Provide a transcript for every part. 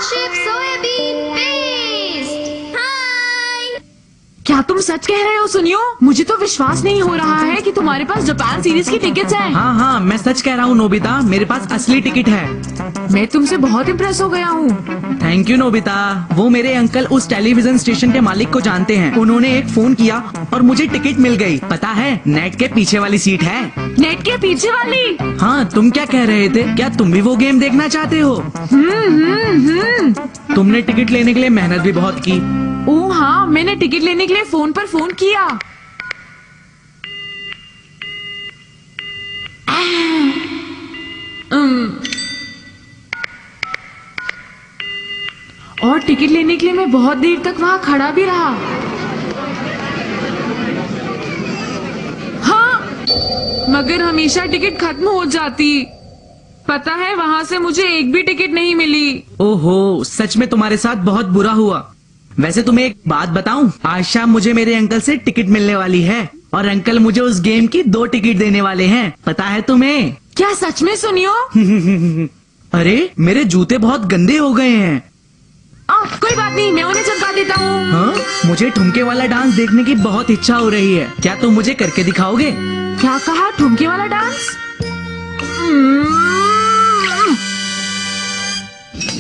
Ship soybean paste. हाय। क्या तुम सच कह रहे हो सुनियो? मुझे तो विश्वास नहीं हो रहा है कि तुम्हारे पास जापान सीरीज की टिकट्स हैं। हाँ हाँ, मैं सच कह रहा हूँ नोबिता, मेरे पास असली टिकट है। मैं तुमसे बहुत इम्प्रेस हो गया हूँ। Thank you Nobita. वो मेरे अंकल उस टेलीविजन स्टेशन के मालिक को जानते हैं। उन्होंने एक फोन किया और मुझे टिकट मिल गई। पता है, नेट के पीछे वाली सीट है। नेट के पीछे वाली? हाँ, तुम क्या कह रहे थे? क्या तुम भी वो गेम देखना चाहते हो? तुमने टिकट लेने के लिए मेहनत भी बहुत की। ओह हाँ, मैंने टिकट लेने के लिए फोन पर फोन किया। और टिकट लेने के लिए मैं बहुत देर तक वहाँ खड़ा भी रहा। हाँ, मगर हमेशा टिकट खत्म हो जाती। पता है, वहाँ से मुझे एक भी टिकट नहीं मिली। ओहो, सच में तुम्हारे साथ बहुत बुरा हुआ। वैसे तुम्हें एक बात बताऊं, आज शाम मुझे मेरे अंकल से टिकट मिलने वाली है और अंकल मुझे उस गेम की 2 टिकट देने वाले हैं। पता है तुम्हें? क्या सच में सुनियो? अरे, मेरे जूते बहुत गंदे हो गए हैं। कोई बात नहीं, मैं उन्हें चमका देता हूँ। हाँ, मुझे ठुमके वाला डांस देखने की बहुत इच्छा हो रही है। क्या तुम मुझे करके दिखाओगे? क्या कहा? ठुमके वाला डांस?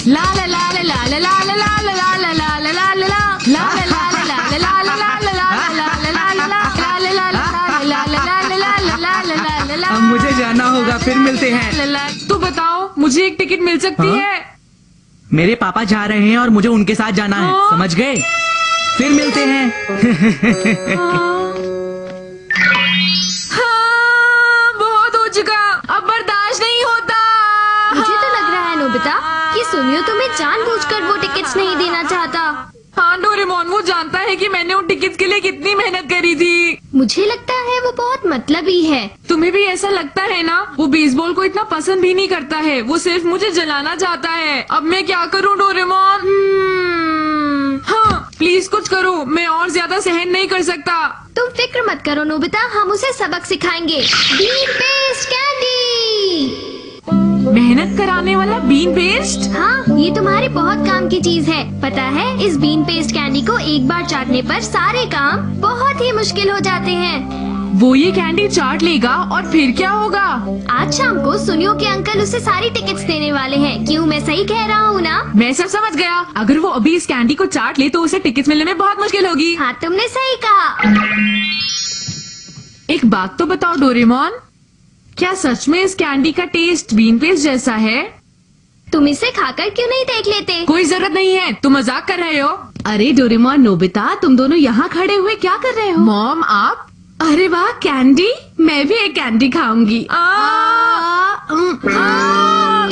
ला ला ला ला ला ला ला ला ला ला ला ला ला ला ला अब मुझे जाना होगा, फिर मिलते हैं। तो बताओ, मुझे एक टिकट मिल सकती है? मेरे पापा जा रहे हैं और मुझे उनके साथ जाना है, समझ गए? फिर मिलते हैं। हाँ, बहुत हो चुका, अब बर्दाश्त नहीं होता। मुझे तो लग रहा है नोबिता कि सुनियो तुम्हें जानबूझकर वो टिकट्स नहीं देना चाहता। हाँ डोरेमोन, वो जानता है कि मैंने उन टिकट्स के लिए कितनी मेहनत करी थी। मुझे लगता है वो बहुत मतलबी है। तुम्हें भी ऐसा लगता है ना? वो बेसबॉल को इतना पसंद भी नहीं करता है, वो सिर्फ मुझे जलाना चाहता है। अब मैं क्या करूँ डोरेमोन? हाँ, प्लीज कुछ करो, मैं और ज्यादा सहन नहीं कर सकता। तुम फिक्र मत करो नोबिता, हम उसे सबक सिखाएंगे। Bean paste candy. मेहनत कराने वाला बीन पेस्ट? हाँ, ये तुम्हारे बहुत काम की चीज है। पता है, इस बीन पेस्ट कैंडी को एक बार चाटने पर सारे काम बहुत ही मुश्किल हो जाते हैं। वो ये कैंडी चाट लेगा और फिर क्या होगा? आज शाम को सुनियो के अंकल उसे सारी टिकट्स देने वाले हैं। क्यों, मैं सही कह रहा हूँ ना? मैं सब समझ गया। अगर वो अभी इस कैंडी को चाट ले तो उसे टिकट्स मिलने में बहुत मुश्किल होगी। हाँ, तुमने सही कहा। एक बात तो बताओ डोरेमोन, क्या सच में इस कैंडी का टेस्ट बीन पेस्ट जैसा है? तुम इसे खाकर क्यों नहीं देख लेते? कोई जरूरत नहीं है, तुम मजाक कर रहे हो। अरे डोरेमोन, नोबिता, तुम दोनों यहाँ खड़े हुए क्या कर रहे हो? मॉम, आप? अरे वाह, कैंडी! मैं भी एक कैंडी खाऊंगी।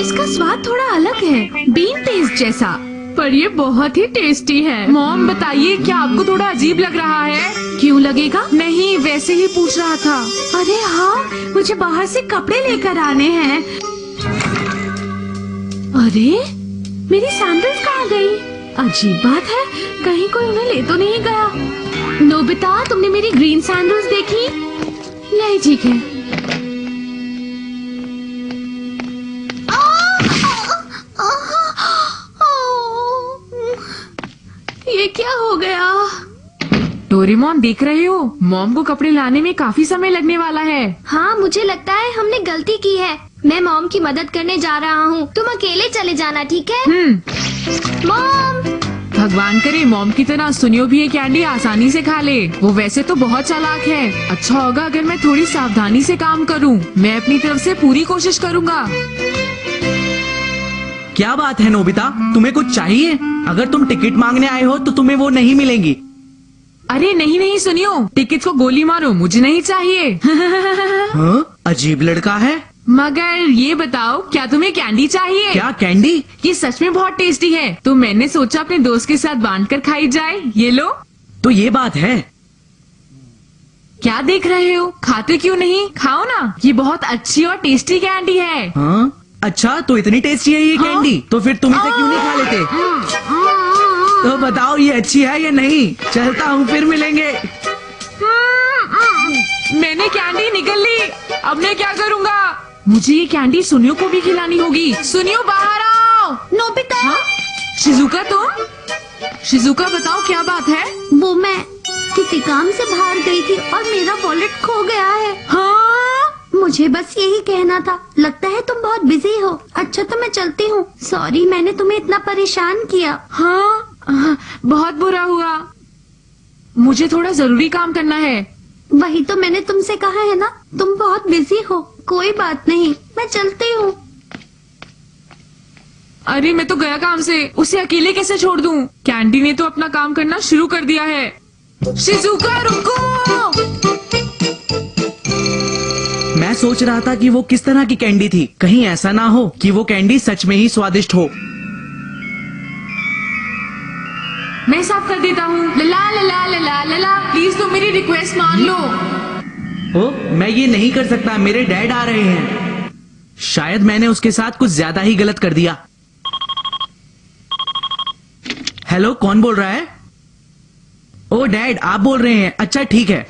इसका स्वाद थोड़ा अलग है, बीन पेस्ट जैसा, पर ये बहुत ही टेस्टी है। मॉम बताइए, क्या आपको थोड़ा अजीब लग रहा है? क्यों लगेगा? नहीं, वैसे ही पूछ रहा था। अरे हाँ, मुझे बाहर से कपड़े लेकर आने हैं। अरे, मेरी सैंडल्स कहाँ गई? अजीब बात है, कहीं कोई उन्हें ले तो नहीं गया। नोबिता, तुमने मेरी ग्रीन सैंडल्स देखी? नहीं, ठीक है। ये क्या हो गया? डोरेमोन, देख रहे हो, मॉम को कपड़े लाने में काफी समय लगने वाला है। हाँ, मुझे लगता है हमने गलती की है। मैं मॉम की मदद करने जा रहा हूँ, तुम अकेले चले जाना, ठीक है? मॉम! भगवान करे मॉम की तरह सुनियो भी ये कैंडी आसानी से खा ले। वो वैसे तो बहुत चालाक है। अच्छा होगा अगर मैं थोड़ी सावधानी से काम करूँ। मैं अपनी तरफ से पूरी कोशिश करूँगा। क्या बात है नोबिता, तुम्हें कुछ चाहिए? अगर तुम टिकट मांगने आए हो तो तुम्हें वो नहीं मिलेंगी। अरे नहीं नहीं सुनियो, टिकट को गोली मारो, मुझे नहीं चाहिए। हाँ? अजीब लड़का है। मगर ये बताओ, क्या तुम्हें कैंडी चाहिए? क्या कैंडी? ये सच में बहुत टेस्टी है, तो मैंने सोचा अपने दोस्त के साथ बांट कर खाई जाए। ये लो। तो ये बात है। क्या देख रहे हो, खाते क्यों नहीं? खाओ ना, ये बहुत अच्छी और टेस्टी कैंडी है। हाँ? अच्छा, तो इतनी टेस्टी है ये कैंडी, तो फिर तुम इसे क्यों नहीं खा लेते? तो बताओ, ये अच्छी है या नहीं? चलता हूँ, फिर मिलेंगे। मैंने कैंडी निकल ली, अब मैं क्या करूँगा? मुझे ये कैंडी सुनियो को भी खिलानी होगी। सुनियो, बाहर आओ। नोबिता! शिजुका तुम? शिजुका बताओ क्या बात है? वो मैं किसी काम से बाहर गई थी और मेरा वॉलेट खो गया है। हाँ? मुझे बस यही कहना था। लगता है तुम बहुत बिजी हो। अच्छा तो मैं चलती हूँ। सॉरी मैंने तुम्हें इतना परेशान किया। हाँ, बहुत बुरा हुआ। मुझे थोड़ा जरूरी काम करना है। वही तो मैंने तुमसे कहा है ना, तुम बहुत बिजी हो। कोई बात नहीं, मैं चलती हूँ। अरे मैं तो गया काम से, उसे अकेले कैसे छोड़ दूं? कैंडी ने तो अपना काम करना शुरू कर दिया है। शिजुका रुको! मैं सोच रहा था कि वो किस तरह की कैंडी थी। कहीं ऐसा ना हो कि वो कैंडी सच में ही स्वादिष्ट हो। मैं साफ कर देता हूँ। लला लला लला लला, प्लीज तुम मेरी रिक्वेस्ट मान लो। ओ, मैं ये नहीं कर सकता, मेरे डैड आ रहे हैं। शायद मैंने उसके साथ कुछ ज्यादा ही गलत कर दिया। हेलो, कौन बोल रहा है? ओ डैड, आप बोल रहे हैं? अच्छा ठीक है।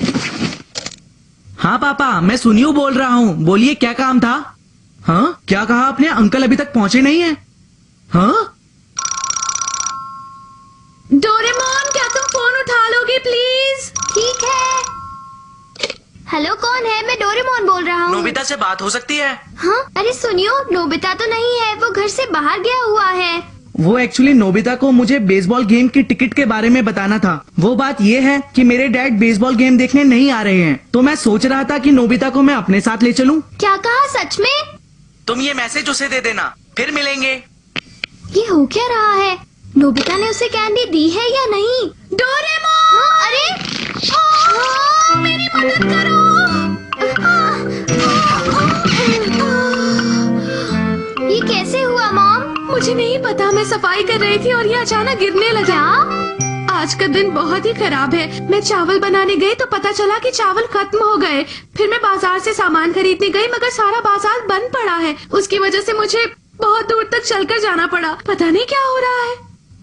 हाँ पापा, मैं सुनियो बोल रहा हूँ। बोलिए क्या काम था? हाँ, क्या कहा आपने? अंकल अभी तक पहुंचे नहीं है? हाँ? डोरेमोन, क्या तुम फोन उठा लोगे प्लीज? ठीक है। हेलो कौन है? मैं डोरेमोन बोल रहा हूँ। नोबिता से बात हो सकती है? हाँ, अरे सुनियो, नोबिता तो नहीं है, वो घर से बाहर गया हुआ है। वो एक्चुअली नोबिता को मुझे बेसबॉल गेम की टिकट के बारे में बताना था। वो बात ये है कि मेरे डैड बेसबॉल गेम देखने नहीं आ रहे हैं, तो मैं सोच रहा था कि नोबिता को मैं अपने साथ ले चलूं। क्या कहा? सच में? तुम ये मैसेज उसे दे देना, फिर मिलेंगे। ये हो क्या रहा है? नोबिता ने उसे कैंडी दी है या नहीं? डोरेमोन! हाँ, अरे मेरी मदद करो! ये कैसे हुआ मॉम? मुझे नहीं पता, मैं सफाई कर रही थी और ये अचानक गिरने लगा। क्या? आज का दिन बहुत ही खराब है। मैं चावल बनाने गई तो पता चला कि चावल खत्म हो गए। फिर मैं बाजार से सामान खरीदने गई मगर सारा बाजार बंद पड़ा है। उसकी वजह से मुझे बहुत दूर तक चलकर जाना पड़ा। पता नहीं क्या हो रहा है।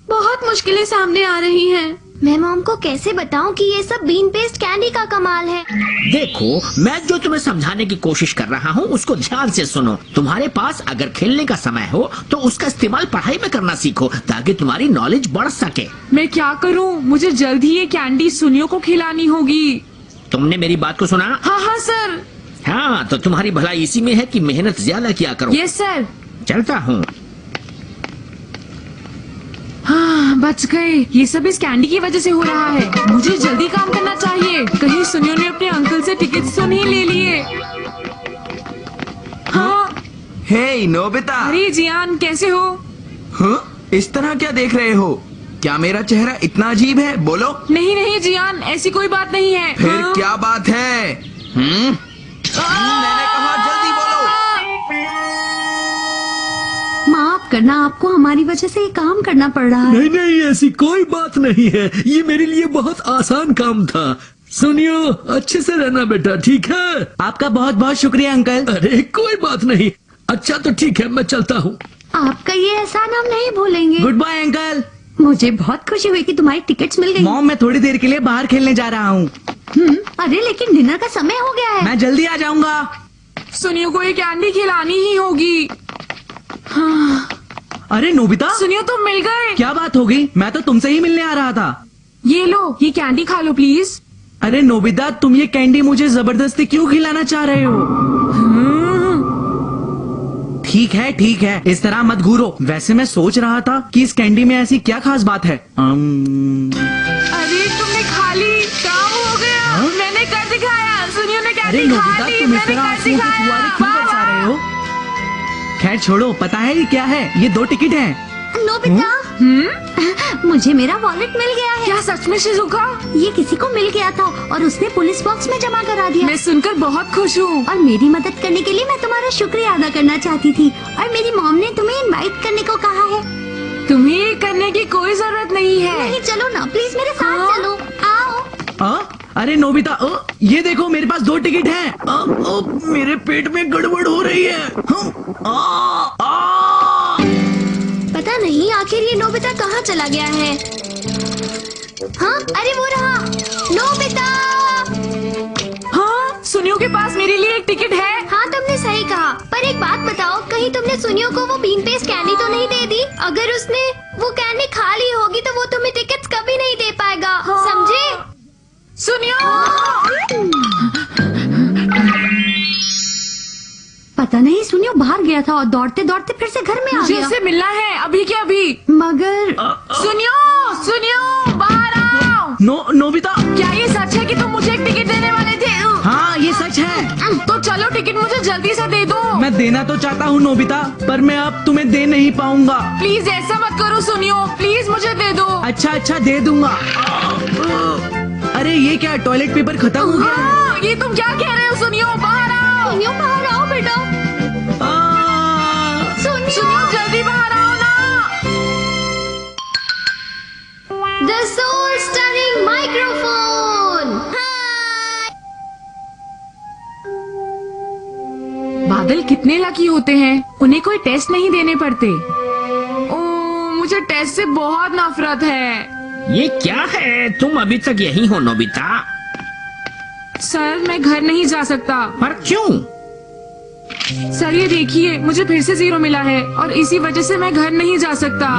बहुत मुश्किलें सामने आ रही हैं। मैं मॉम को कैसे बताऊं कि ये सब बीन पेस्ट कैंडी का कमाल है? देखो, मैं जो तुम्हें समझाने की कोशिश कर रहा हूँ उसको ध्यान से सुनो। तुम्हारे पास अगर खेलने का समय हो तो उसका इस्तेमाल पढ़ाई में करना सीखो ताकि तुम्हारी नॉलेज बढ़ सके। मैं क्या करूँ? मुझे जल्द ही ये कैंडी सुनियो को खिलानी होगी। तुमने मेरी बात को सुना? हाँ हाँ सर। हाँ, तो तुम्हारी भलाई इसी में है कि मेहनत ज्यादा किया करो। Yes sir. चलता हूँ। हाँ, बच गए। ये सब इस कैंडी की वजह से हो रहा है। मुझे जल्दी काम करना चाहिए। कहीं सुनियो ने अपने अंकल से टिकट तो नहीं ले लिए। हाँ। हे नोबिता। अरे जियान, कैसे हो? हाँ? इस तरह क्या देख रहे हो? क्या मेरा चेहरा इतना अजीब है? बोलो। नहीं नहीं जियान, ऐसी कोई बात नहीं है। फिर हाँ? क्या बात है? मैंने कहा जल्दी बोलो। माफ करना, आपको हमारी वजह से ये काम करना पड़ रहा है। नहीं नहीं, ऐसी कोई बात नहीं है। ये मेरे लिए बहुत आसान काम था। सुनियो, अच्छे से रहना बेटा, ठीक है? आपका बहुत बहुत शुक्रिया अंकल। अरे कोई बात नहीं। अच्छा तो ठीक है, मैं चलता हूँ। आपका ये एहसान हम नहीं भूलेंगे। Good bye uncle. मुझे बहुत खुशी हुई कि तुम्हारी टिकट्स मिल गई। मॉम, मैं थोड़ी देर के लिए बाहर खेलने जा रहा हूँ। अरे लेकिन डिनर का समय हो गया है। मैं जल्दी आ जाऊंगा। सुनियो को ये कैंडी खिलानी ही होगी। हाँ। अरे नोबिता, सुनियो तुम मिल गए। क्या बात हो गई? मैं तो तुमसे ही मिलने आ रहा था। ये लो, ये कैंडी खा लो प्लीज। अरे नोबिता, तुम ये कैंडी मुझे जबरदस्ती क्यों खिलाना चाह रहे हो? ठीक है, इस तरह मत घूरो। वैसे मैं सोच रहा था कि इस कैंडी में ऐसी क्या खास बात है। अरे तुमने खा ली, काम हो गया। हाँ? मैंने कर दिखाया। सुनियो ने अरे कैंडी खा नोबिता, ली, तुम इस मैंने तरह कर आंसुओं के दिखाया। फुहारे क्यों वाह, बरसा रहे वाह। हो? खैर छोड़ो, पता है ये क्या है? ये 2 टिकट हैं। नोबिता, मुझे मेरा वॉलेट मिल गया है। क्या सच में शिजुका? ये किसी को मिल गया था और उसने पुलिस बॉक्स में जमा करा दिया। मैं सुनकर बहुत खुश हूँ। और मेरी मदद करने के लिए मैं तुम्हारा शुक्रिया अदा करना चाहती थी। और मेरी मॉम ने तुम्हें इनवाइट करने को कहा है। तुम्हें ये करने की कोई जरूरत नहीं है। नहीं, चलो ना प्लीज, मेरे साथ हाँ? चलो। आओ। अरे नोबिता, ये देखो मेरे पास 2 टिकट हैं। मेरे पेट में गड़बड़ हो रही है। पता नहीं आखिर ये नोबिता कहाँ चला गया है। हाँ, अरे वो रहा। नोबिता। हाँ, सुनियो के पास मेरे लिए एक टिकट है। हाँ, तुमने सही कहा। पर एक बात बताओ, कहीं तुमने सुनियो को वो बीन पेस्ट कैंडी तो नहीं दे दी? अगर उसने वो कैंडी खा ली होगी तो वो तुम्हें टिकट्स कभी नहीं दे पाएगा, समझे? सुनियो, पता नहीं सुनियो बाहर गया था और दौड़ते दौड़ते फिर से घर में आ मुझे गया। उससे मिलना है अभी के अभी। मगर सुनियो, बाहर आओ। नोबिता, क्या ये सच है कि तुम मुझे एक टिकट देने वाले थे? हाँ ये सच है। तो चलो टिकट मुझे जल्दी से दे दो। मैं देना तो चाहता हूँ नोबिता, पर मैं अब तुम्हें दे नहीं पाऊंगा। प्लीज ऐसा मत करो सुनियो, प्लीज मुझे दे दो। अच्छा दे दूंगा। अरे ये क्या, टॉयलेट पेपर खत्म हो गया है। हाँ, ये तुम क्या कह रहे हो? सुनियो, बाहर आओ। सुनियो बाहर आओ बेटा। सुनियो, जल्दी बाहर आओ ना। The soul stunning microphone. बादल कितने लकी होते हैं, उन्हें कोई टेस्ट नहीं देने पड़ते। ओ, मुझे टेस्ट से बहुत नफरत है। ये क्या है? तुम अभी तक यही हो नोबिता? सर मैं घर नहीं जा सकता। पर क्यों? सर ये देखिए, मुझे फिर से 0 मिला है और इसी वजह से मैं घर नहीं जा सकता।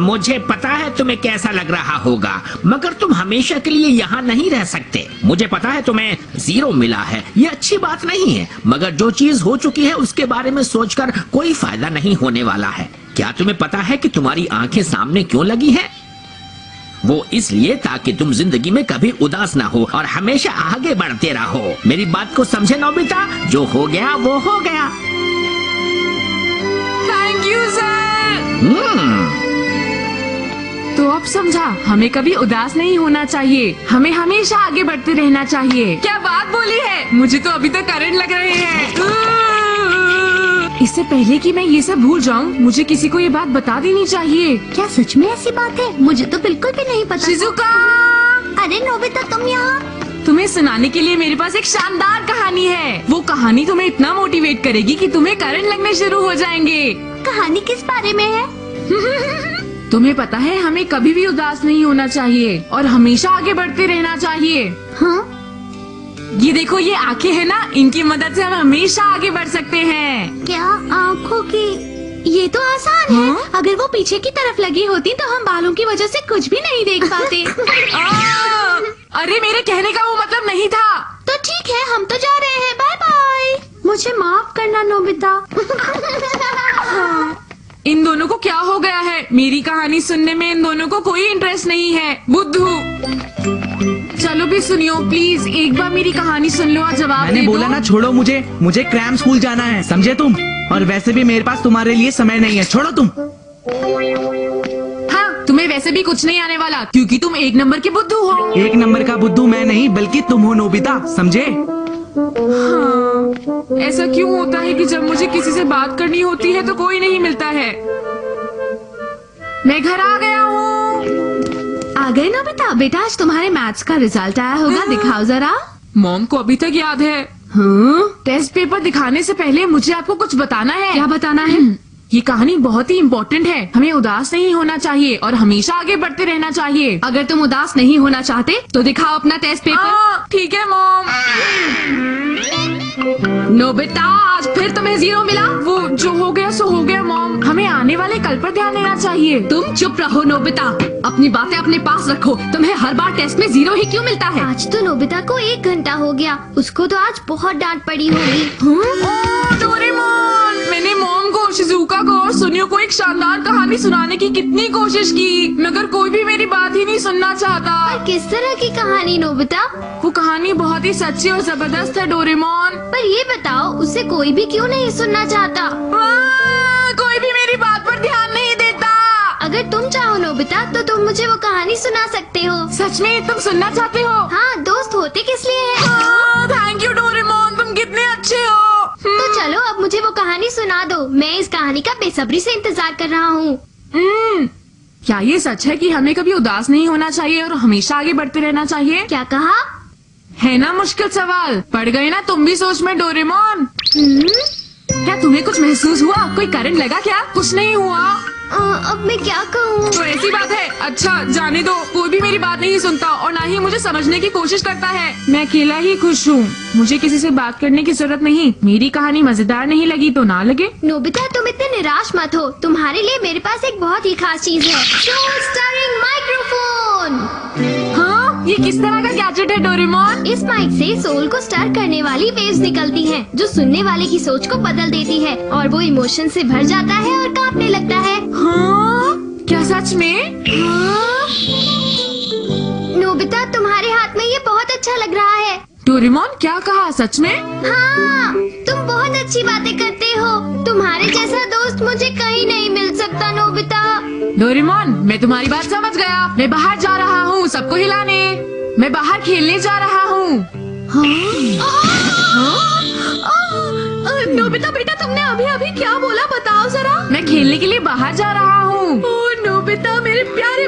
मुझे पता है तुम्हें कैसा लग रहा होगा, मगर तुम हमेशा के लिए यहाँ नहीं रह सकते। मुझे पता है तुम्हें 0 मिला है, ये अच्छी बात नहीं है, मगर जो चीज हो चुकी है उसके बारे में सोचकर कोई फायदा नहीं होने वाला है। क्या तुम्हें पता है कि तुम्हारी आंखें सामने क्यों लगी है? वो इसलिए ताकि तुम जिंदगी में कभी उदास ना हो और हमेशा आगे बढ़ते रहो। मेरी बात को समझे नोबिता? जो हो गया वो हो गया। Thank you sir. तो अब समझा, हमें कभी उदास नहीं होना चाहिए, हमें हमेशा आगे बढ़ते रहना चाहिए। क्या बात बोली है, मुझे तो अभी तक करंट लग रहे हैं। इससे पहले कि मैं ये सब भूल जाऊं, मुझे किसी को ये बात बता देनी चाहिए। क्या सच में ऐसी बात है? मुझे तो बिल्कुल भी नहीं पता। शिजुका, अरे नोबिता तुम यहाँ? तुम्हें सुनाने के लिए मेरे पास एक शानदार कहानी है। वो कहानी तुम्हें इतना मोटिवेट करेगी कि तुम्हें करंट लगने शुरू हो जाएंगे। कहानी किस बारे में है? तुम्हें पता है, हमें कभी भी उदास नहीं होना चाहिए और हमेशा आगे बढ़ते रहना चाहिए। हाँ? ये देखो, ये आंखें है ना, इनकी मदद से हम हमेशा आगे बढ़ सकते हैं। क्या आँखों की? ये तो आसान है। अगर वो पीछे की तरफ लगी होती तो हम बालों की वजह से कुछ भी नहीं देख पाते। अरे मेरे कहने का वो मतलब नहीं था। तो ठीक है, हम तो जा रहे हैं, बाय बाय। मुझे माफ करना नोबिता। इन दोनों को क्या हो गया है? मेरी कहानी सुनने में इन दोनों को कोई इंटरेस्ट नहीं है। बुद्धू, चलो भी सुनियो प्लीज, एक बार मेरी कहानी सुन लो और जवाब मैंने दे बोला दो। ना, छोड़ो मुझे क्रैम स्कूल जाना है, समझे तुम? और वैसे भी मेरे पास तुम्हारे लिए समय नहीं है, छोड़ो तुम। हाँ, तुम्हें वैसे भी कुछ नहीं आने वाला क्योंकि तुम 1 नंबर के बुद्धू हो। 1 नंबर का बुद्धू मैं नहीं, बल्कि तुम हो नोबिता, समझे? हाँ, ऐसा क्यों होता है कि जब मुझे किसी से बात करनी होती है तो कोई नहीं मिलता है। मैं घर आ गया हूँ। आ गए नोबिता? बेटा आज तुम्हारे मैथ्स का रिजल्ट आया होगा, दिखाओ जरा। मॉम को अभी तक याद है। हाँ? टेस्ट पेपर दिखाने से पहले मुझे आपको कुछ बताना है। क्या बताना है? ये कहानी बहुत ही इम्पोर्टेंट है। हमें उदास नहीं होना चाहिए और हमेशा आगे बढ़ते रहना चाहिए। अगर तुम उदास नहीं होना चाहते तो दिखाओ अपना टेस्ट पेपर। ठीक है मॉम। नोबिता आज फिर तुम्हें 0 मिला। वो जो हो गया सो हो गया मॉम, हमें आने वाले कल पर ध्यान देना चाहिए। तुम चुप रहो नोबिता, अपनी बातें अपने पास रखो। तुम्हें हर बार टेस्ट में 0 ही क्यों मिलता है? आज तो नोबिता को 1 घंटा हो गया, उसको तो आज बहुत डांट पड़ी होगी। ओ डोरेमोन, मैंने मॉम को, शिजुका को और सुनियो को एक शानदार कहानी सुनाने की कितनी कोशिश की, मगर कोई भी मेरी बात ही नहीं सुनना चाहता। पर किस तरह की कहानी नोबिता? वो कहानी बहुत ही सच्ची और जबरदस्त है डोरेमोन। पर ये बताओ, उसे कोई भी क्यों नहीं सुनना चाहता? कोई भी मेरी बात पर ध्यान नहीं देता। अगर तुम चाहो नोबिता तो तुम मुझे वो कहानी सुना सकते हो। सच में तुम सुनना चाहते हो? हाँ, दोस्त होते किस लिए है? थैंक यू डोरेमोन, तुम कितने अच्छे हो। तो चलो अब मुझे वो कहानी सुना दो, मैं इस कहानी का बेसब्री से इंतजार कर रहा हूँ। क्या ये सच है कि हमें कभी उदास नहीं होना चाहिए और हमेशा आगे बढ़ते रहना चाहिए? क्या कहा? है ना मुश्किल सवाल, पड़ गए ना तुम भी सोच में डोरेमोन। क्या तुम्हें कुछ महसूस हुआ? कोई करंट लगा क्या? कुछ नहीं हुआ। अब मैं क्या कहूँ? हूँ। तो ऐसी बात है। अच्छा जाने दो, कोई भी मेरी बात नहीं सुनता और ना ही मुझे समझने की कोशिश करता है। मैं अकेला ही खुश हूँ, मुझे किसी से बात करने की जरूरत नहीं। मेरी कहानी मजेदार नहीं लगी तो ना लगे। नोबिता तुम इतने निराश मत हो, तुम्हारे लिए मेरे पास एक बहुत ही खास चीज है, सोल स्टारिंग माइक्रोफोन। हाँ, ये किस तरह का गैजेट है डोरेमोन? इस माइक से सोल को स्टार करने वाली वेव्स निकलती हैं, जो सुनने वाले की सोच को बदल देती है और वो इमोशन से भर जाता है और कांपने लगता है। हाँ, क्या सच में? हाँ? नोबिता तुम्हारे हाथ में ये बहुत अच्छा लग रहा है। डोरेमोन क्या कहा, सच में? हाँ, तुम बहुत अच्छी बातें करते हो। तुम्हारे जैसा दोस्त मुझे कहीं नहीं मिल सकता नोबिता। डोरेमोन मैं तुम्हारी बात समझ गया। मैं बाहर जा रहा हूँ सबको हिलाने। मैं बाहर खेलने जा रहा हूँ। नोबिता बेटा तुमने अभी अभी क्या बोला, बताओ जरा। मैं खेलने के लिए बाहर जा रहा हूँ। ओ नोबिता मेरे प्यारे